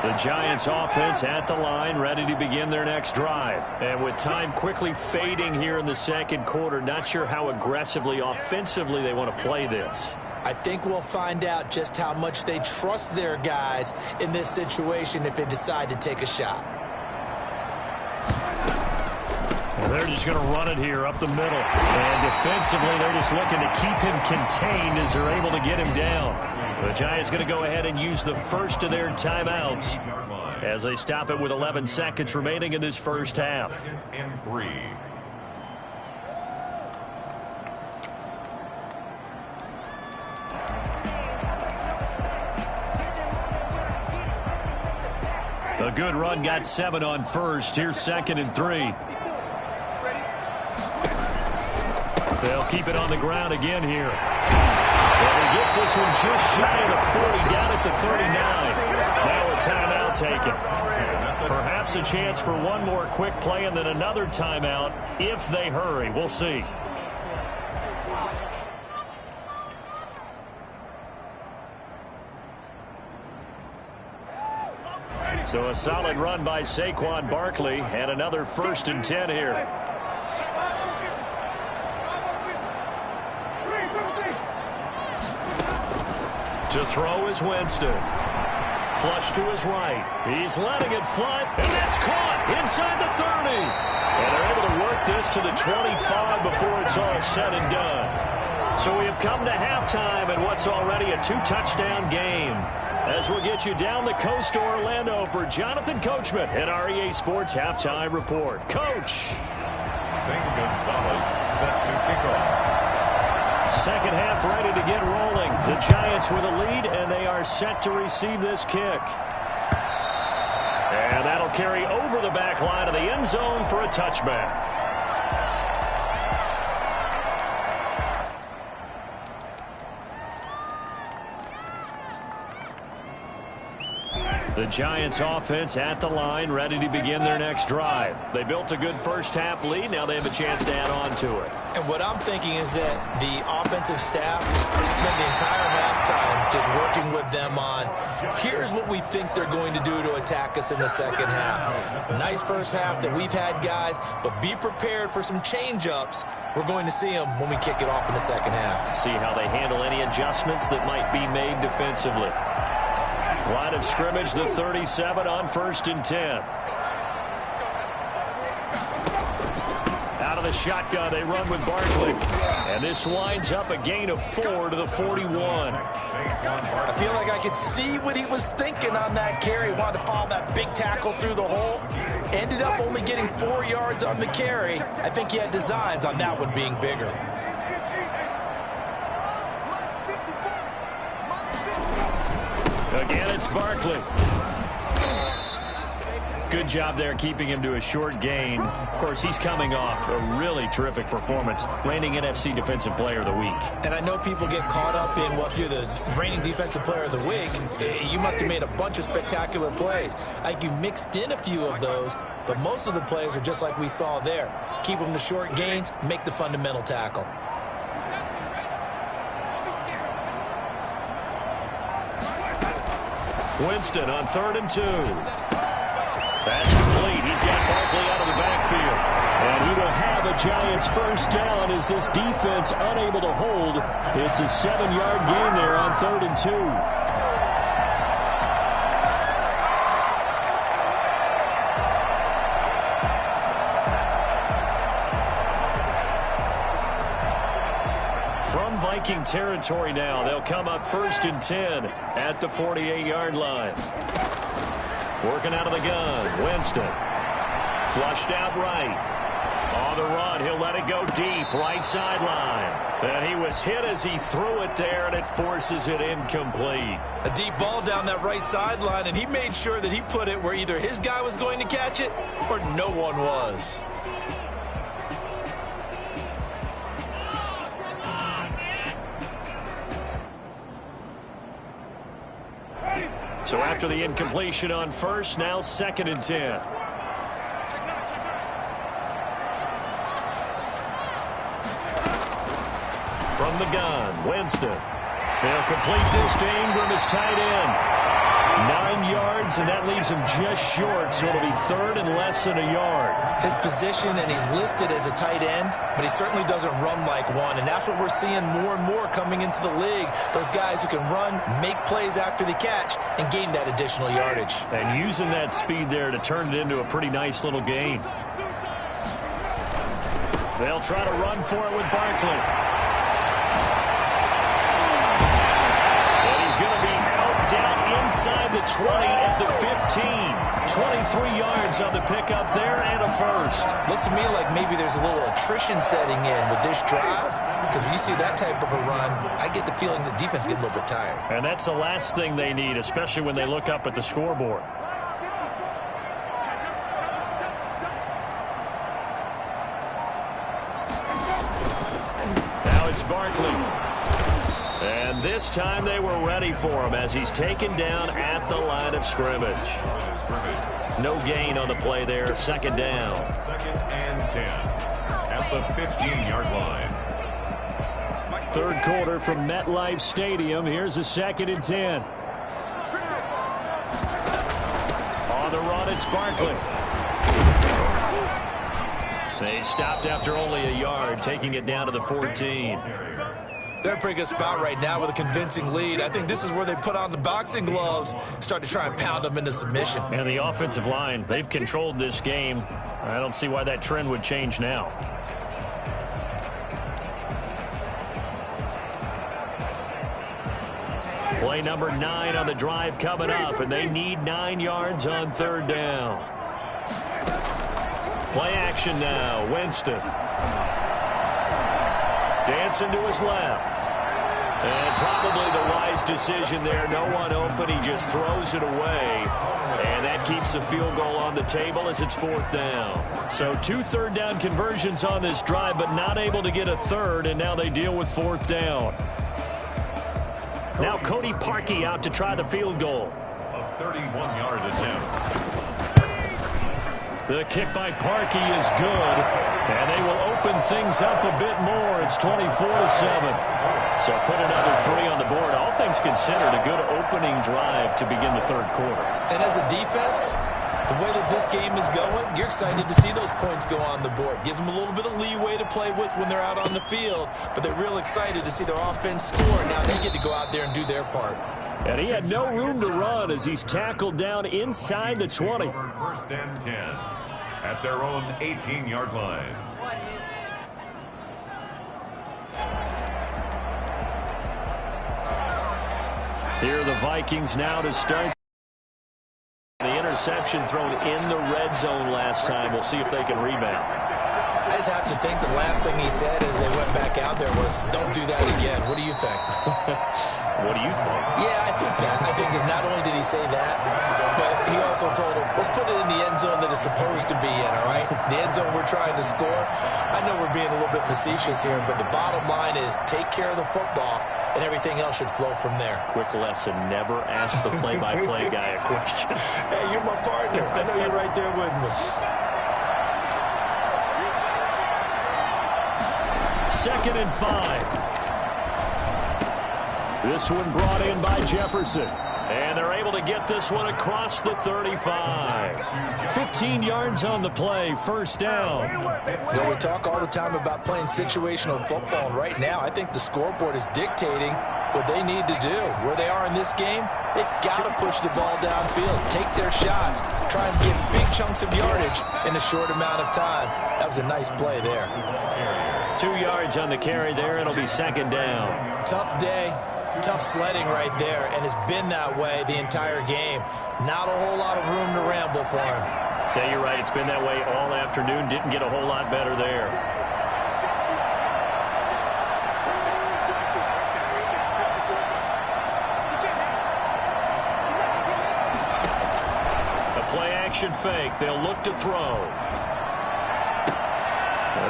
The Giants offense at the line, ready to begin their next drive. And with time quickly fading here in the second quarter, not sure how aggressively, offensively they want to play this. I think we'll find out just how much they trust their guys in this situation if they decide to take a shot. Well, they're just going to run it here up the middle. And defensively, they're just looking to keep him contained as they're able to get him down. The Giants going to go ahead and use the first of their timeouts as they stop it with 11 seconds remaining in this first half. And 3. A good run got 7 on first. Here's 2nd and 3. They'll keep it on the ground again here. And he gets this one just shy of the 40, down at the 39. Now a timeout taken. Perhaps a chance for one more quick play and then another timeout if they hurry. We'll see. So a solid run by Saquon Barkley and another 1st and 10 here. To throw is Winston. Flush to his right. He's letting it fly, and that's caught inside the 30. And they're able to work this to the 25 before it's all said and done. So we have come to halftime in what's already a 2-touchdown game. As we'll get you down the coast to Orlando for Jonathan Coachman at our EA Sports Halftime Report. Coach. Zane Gonzalez set to kick off. Second half ready to get rolling. The Giants with a lead, and they are set to receive this kick. And that'll carry over the back line of the end zone for a touchback. The Giants offense at the line, ready to begin their next drive. They built a good first half lead. Now they have a chance to add on to it. And what I'm thinking is that the offensive staff spent the entire halftime just working with them on, here's what we think they're going to do to attack us in the second half. Nice first half that we've had, guys, but be prepared for some change-ups. We're going to see them when we kick it off in the second half. See how they handle any adjustments that might be made defensively. Line of scrimmage, the 37 on 1st and 10. Out of the shotgun, they run with Barkley. And this winds up a gain of 4 to the 41. I feel like I could see what he was thinking on that carry. Wanted to follow that big tackle through the hole. Ended up only getting 4 yards on the carry. I think he had designs on that one being bigger. Again, it's Barkley. Good job there keeping him to a short gain. Of course, he's coming off a really terrific performance, reigning NFC Defensive Player of the Week. And I know people get caught up in, well, if you're the reigning Defensive Player of the Week, you must have made a bunch of spectacular plays. I think you mixed in a few of those, but most of the plays are just like we saw there. Keep them to short gains, make the fundamental tackle. Winston on 3rd and 2. That's complete. He's got Barkley out of the backfield. And he will have a Giants first down as this defense unable to hold. It's a 7-yard gain there on 3rd and 2. Viking territory now. They'll come up 1st and 10 at the 48-yard line. Working out of the gun. Winston. Flushed out right. On the run. He'll let it go deep. Right sideline. And he was hit as he threw it there, and it forces it incomplete. A deep ball down that right sideline, and he made sure that he put it where either his guy was going to catch it or no one was. So after the incompletion on first, now 2nd and 10. From the gun, Winston. They'll complete this to Ingram as tight end. 9 yards, and that leaves him just short, so it'll be third and less than a yard. His position, and he's listed as a tight end, but he certainly doesn't run like one, and that's what we're seeing more and more coming into the league. Those guys who can run, make plays after the catch, and gain that additional yardage. And using that speed there to turn it into a pretty nice little gain. They'll try to run for it with Barkley. And he's going to be out down inside the 20 at the 15. 23 yards on the pickup there and a first. Looks to me like maybe there's a little attrition setting in with this drive, because when you see that type of a run, I get the feeling the defense getting a little bit tired. And that's the last thing they need, especially when they look up at the scoreboard. It's Barkley. And this time they were ready for him as he's taken down at the line of scrimmage. No gain on the play there. Second down. 2nd and 10 at the 15-yard line. Third quarter from MetLife Stadium. Here's a 2nd and 10. On the run, it's Barkley. They stopped after only a yard, taking it down to the 14. They're in a pretty good spot right now with a convincing lead. I think this is where they put on the boxing gloves, start to try and pound them into submission. And the offensive line, they've controlled this game. I don't see why that trend would change now. Play number 9 on the drive coming up, and they need 9 yards on third down. Play action now. Winston. Dancing to his left. And probably the wise decision there. No one open. He just throws it away. And that keeps the field goal on the table as it's 4th down. So 2 third down conversions on this drive, but not able to get a third. And now they deal with 4th down. Now Cody Parkey out to try the field goal. A 31-yard attempt. The kick by Parkey is good, and they will open things up a bit more. It's 24-7. So put another 3 on the board. All things considered, a good opening drive to begin the third quarter. And as a defense, the way that this game is going, you're excited to see those points go on the board. Gives them a little bit of leeway to play with when they're out on the field, but they're real excited to see their offense score. Now they get to go out there and do their part. And he had no room to run as he's tackled down inside the 20. 1st and 10 at their own 18-yard line. Here are the Vikings now to start. The interception thrown in the red zone last time. We'll see if they can rebound. I just have to think the last thing he said as they went back out there was, don't do that again. What do you think? What do you think? Yeah, I think that. I think that not only did he say that, but he also told him, let's put it in the end zone that it's supposed to be in, all right? The end zone we're trying to score. I know we're being a little bit facetious here, but the bottom line is take care of the football, and everything else should flow from there. Quick lesson, never ask the play-by-play guy a question. Hey, you're my partner. I know you're right there with me. 2nd and 5. This one brought in by Jefferson. And they're able to get this one across the 35. 15 yards on the play, 1st down. You know, we talk all the time about playing situational football, and right now I think the scoreboard is dictating what they need to do. Where they are in this game, they've got to push the ball downfield, take their shots, try and get big chunks of yardage in a short amount of time. That was a nice play there. 2 yards on the carry there. It'll be 2nd down. Tough day. Tough sledding right there, and it's been that way the entire game. Not a whole lot of room to ramble for him. Yeah, you're right. It's been that way all afternoon. Didn't get a whole lot better there. A play-action fake. They'll look to throw.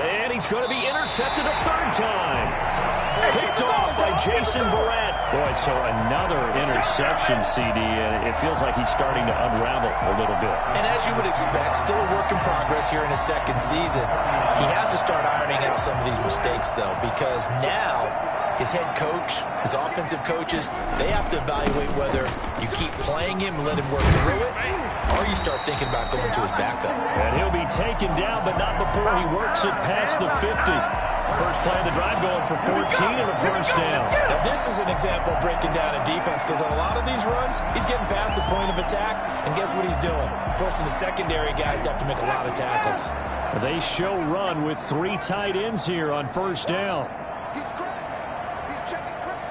And he's going to be intercepted a 3rd time. Picked off by Jason Verrett. Boy, so another interception, CD, and it feels like he's starting to unravel a little bit. And as you would expect, still a work in progress here in his 2nd season. He has to start ironing out some of these mistakes, though, because now his head coach, his offensive coaches, they have to evaluate whether you keep playing him and let him work through it, or you start thinking about going to his backup. And he'll be taken down, but not before he works it past the 50. First play of the drive going for 14 and a first down. Now, this is an example of breaking down a defense, because on a lot of these runs, he's getting past the point of attack, and guess what he's doing? Forcing the secondary guys to have to make a lot of tackles. They show run with 3 tight ends here on first down. He's crashing. He's checking crash.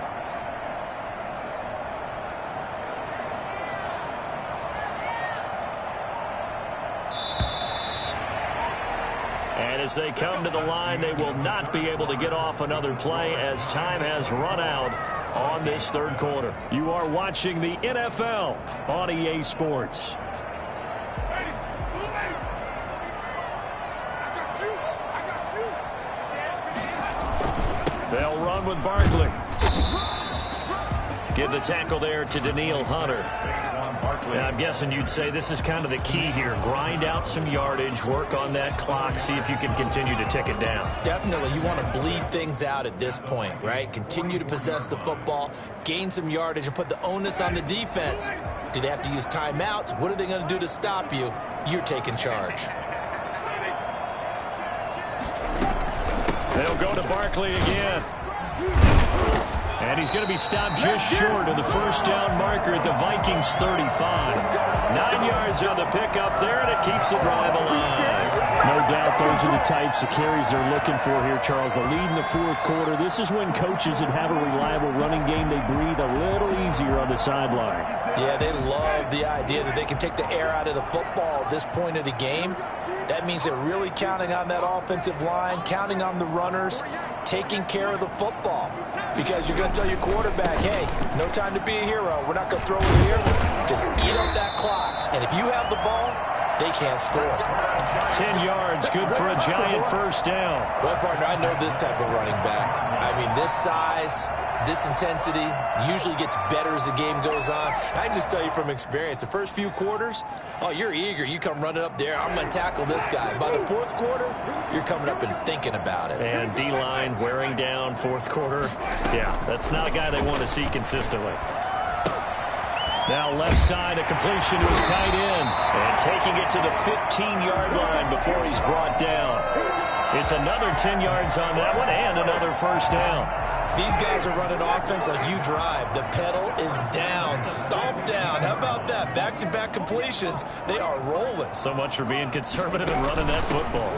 And as they come to the line, they will not be able to get off another play as time has run out on this third quarter. You are watching the NFL on EA Sports. They'll run with Barkley. Give the tackle there to Danielle Hunter. Now, I'm guessing you'd say this is kind of the key here. Grind out some yardage, work on that clock, see if you can continue to tick it down. Definitely, you want to bleed things out at this point, right? Continue to possess the football, gain some yardage, and put the onus on the defense. Do they have to use timeouts? What are they going to do to stop you? You're taking charge. They'll go to Barkley again. And he's going to be stopped just short of the first down marker at the Vikings 35. 9 yards on the pickup there, and it keeps the drive alive. No doubt those are the types of carries they're looking for here, Charles. The lead in the fourth quarter. This is when coaches that have a reliable running game, they breathe a little easier on the sideline. Yeah, they love the idea that they can take the air out of the football at this point of the game. That means they're really counting on that offensive line, counting on the runners, taking care of the football. Because you're going to tell your quarterback, hey, no time to be a hero. We're not going to throw it here. Just eat up that clock. And if you have the ball, they can't score. 10 yards, good for a giant first down. Well, partner, I know this type of running back. I mean, this size, this intensity usually gets better as the game goes on. I can just tell you from experience, the first few quarters, oh, you're eager. You come running up there. I'm going to tackle this guy. By the fourth quarter, you're coming up and thinking about it. And D-line wearing down fourth quarter. Yeah, that's not a guy they want to see consistently. Now left side, a completion to his tight end. And taking it to the 15-yard line before he's brought down. It's another 10 yards on that one and another first down. These guys are running offense like you drive. The pedal is down, stomp down. How about that? Back-to-back completions. They are rolling. So much for being conservative and running that football.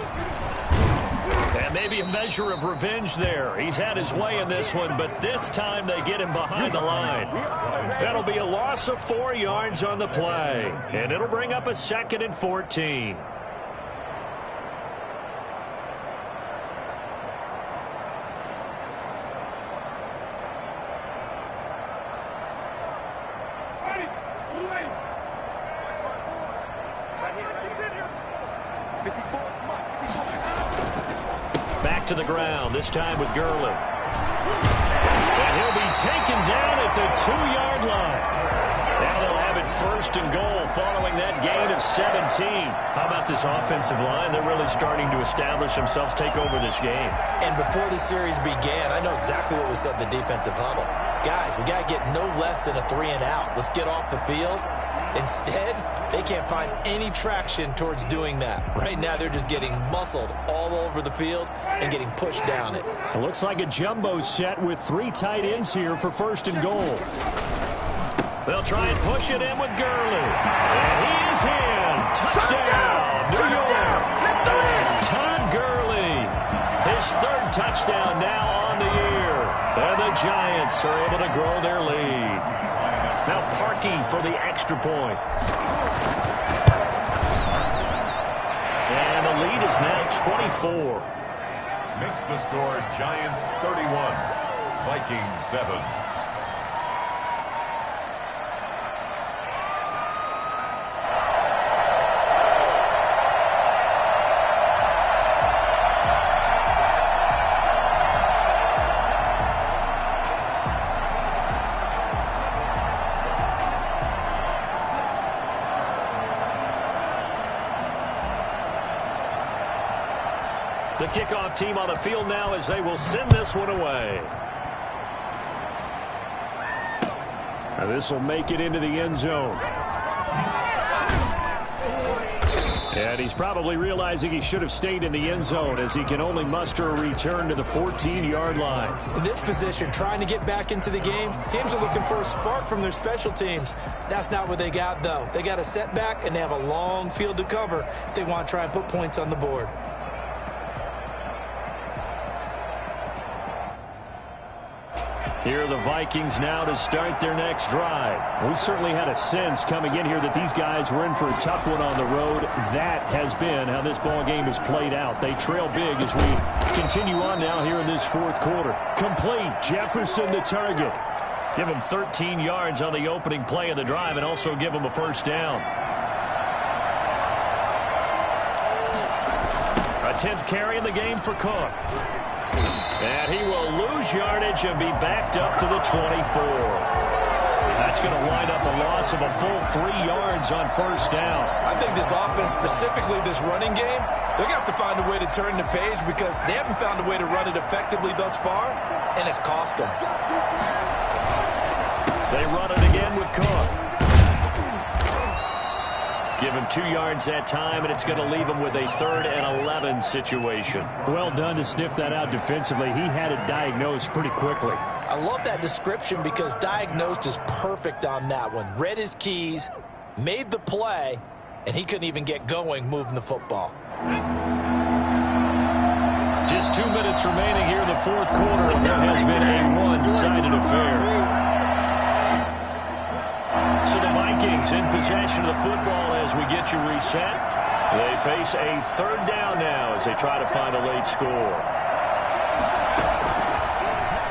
And maybe a measure of revenge there. He's had his way in this one, but this time they get him behind the line. That'll be a loss of 4 yards on the play. And it'll bring up a 2nd and 14. Back to the ground, this time with Gurley. And he'll be taken down at the 2-yard line. Now they'll have it 1st and goal following that gain of 17. How about this offensive line? They're really starting to establish themselves, take over this game. And before the series began, I know exactly what was said in the defensive huddle. Guys, we got to get no less than a 3-and-out. Let's get off the field. Instead, they can't find any traction towards doing that. Right now, they're just getting muscled all over the field and getting pushed down it. It looks like a jumbo set with 3 tight ends here for 1st and goal. They'll try and push it in with Gurley. And he is in. Touchdown, New York. Todd Gurley. His 3rd touchdown now on the year. And the Giants are able to grow their lead. Now Parkey for the extra point. And the lead is now 24. Makes the score Giants 31, Vikings 7. The kickoff team on the field now as they will send this one away. This will make it into the end zone. And he's probably realizing he should have stayed in the end zone as he can only muster a return to the 14-yard line. In this position, trying to get back into the game, teams are looking for a spark from their special teams. That's not what they got, though. They got a setback, and they have a long field to cover if they want to try and put points on the board. Here are the Vikings now to start their next drive. We certainly had a sense coming in here that these guys were in for a tough one on the road. That has been how this ball game has played out. They trail big as we continue on now here in this fourth quarter. Complete. Jefferson the target. Give him 13 yards on the opening play of the drive and also give him a first down. A 10th carry in the game for Cook. And he will lose yardage and be backed up to the 24. That's going to wind up a loss of a full 3 yards on first down. I think this offense, specifically this running game, they're going to have to find a way to turn the page because they haven't found a way to run it effectively thus far, and it's cost them. They run it again with Cook. Give him 2 yards that time, and it's going to leave him with a 3rd and 11 situation. Well done to sniff that out defensively. He had it diagnosed pretty quickly. I love that description because diagnosed is perfect on that one. Read his keys, made the play, and he couldn't even get going moving the football. Just 2 minutes remaining here in the fourth quarter, and there has been a one-sided affair. So the Vikings in possession of the football as we get you reset. They face a 3rd down now as they try to find a late score.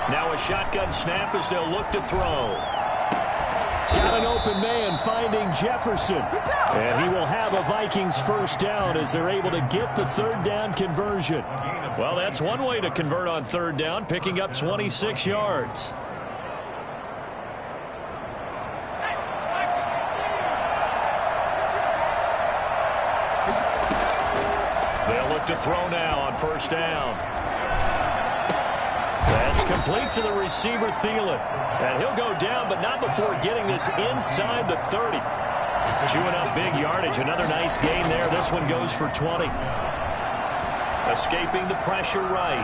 Now a shotgun snap as they'll look to throw. Got an open man finding Jefferson. And he will have a Vikings first down as they're able to get the 3rd down conversion. Well, that's one way to convert on 3rd down, picking up 26 yards. To throw now on first down. That's complete to the receiver, Thielen. And he'll go down, but not before getting this inside the 30. Chewing up big yardage. Another nice gain there. This one goes for 20. Escaping the pressure right.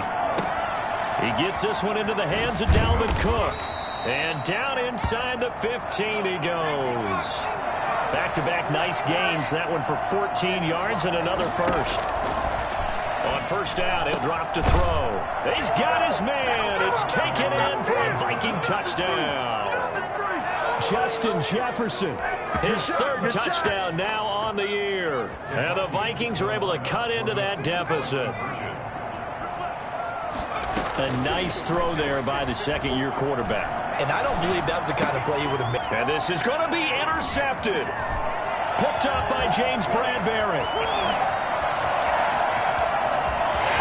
He gets this one into the hands of Dalvin Cook. And down inside the 15 he goes. Back-to-back nice gains. That one for 14 yards and another first. On first down, he'll drop to throw. He's got his man. It's taken in for a Viking touchdown. Justin Jefferson, his 3rd touchdown now on the year. And the Vikings are able to cut into that deficit. A nice throw there by the second-year quarterback. And I don't believe that was the kind of play he would have made. And this is going to be intercepted. Picked up by James Bradbury.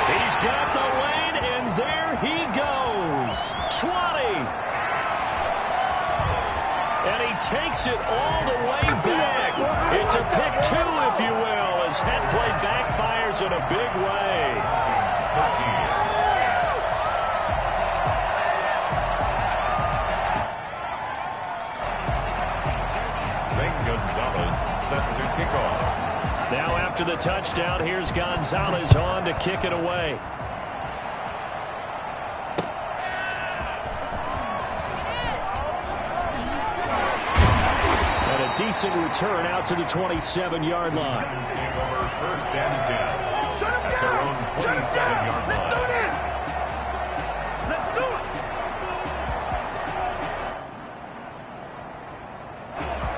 He's got the lane, and there he goes. 20. And he takes it all the way back. It's a pick 2, if you will, as head play backfires in a big way. Zane Gonzalez set to kick off. Now after the touchdown, here's Gonzalez on to kick it away. And a decent return out to the 27-yard line. Over 1st and 10 at their own 27-yard line. Let's do it!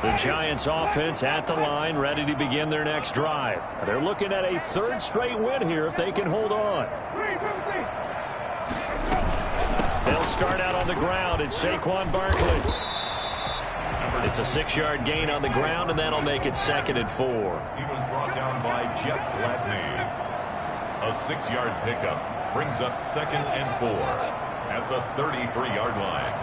The Giants offense at the line, ready to begin their next drive. They're looking at a 3rd straight win here if they can hold on. They'll start out on the ground. It's Saquon Barkley. It's a 6-yard gain on the ground, and that'll make it 2nd and 4. He was brought down by Jeff Gladney. A 6-yard pickup brings up 2nd and 4 at the 33-yard line.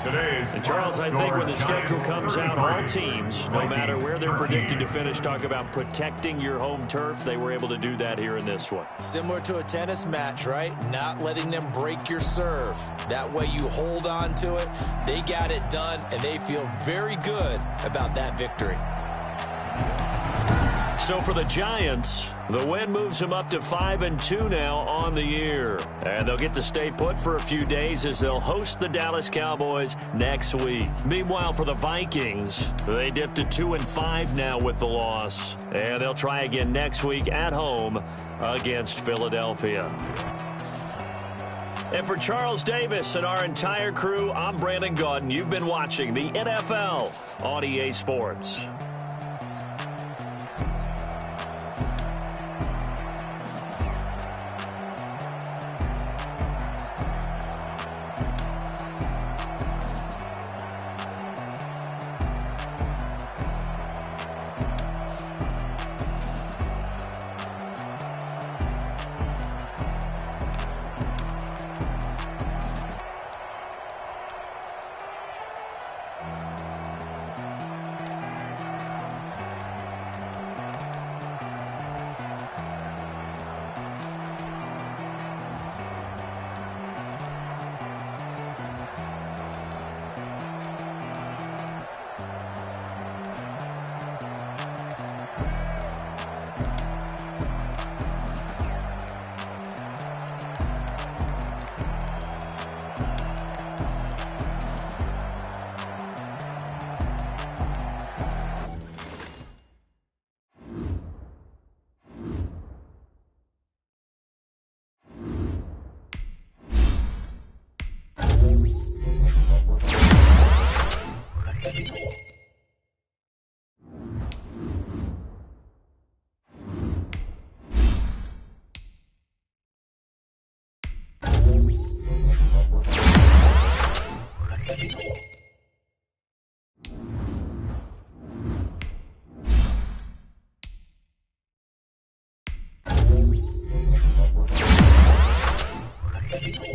Today's And Charles, I think when the schedule comes out, all teams, no matter where they're predicted to finish, talk about protecting your home turf. They were able to do that here in this one. Similar to a tennis match, right? Not letting them break your serve. That way you hold on to it. They got it done, and they feel very good about that victory. So for the Giants, the win moves them up to 5-2 now on the year. And they'll get to stay put for a few days as they'll host the Dallas Cowboys next week. Meanwhile, for the Vikings, they dipped to 2-5 now with the loss. And they'll try again next week at home against Philadelphia. And for Charles Davis and our entire crew, I'm Brandon Gaudin. You've been watching the NFL on EA Sports. Thank you.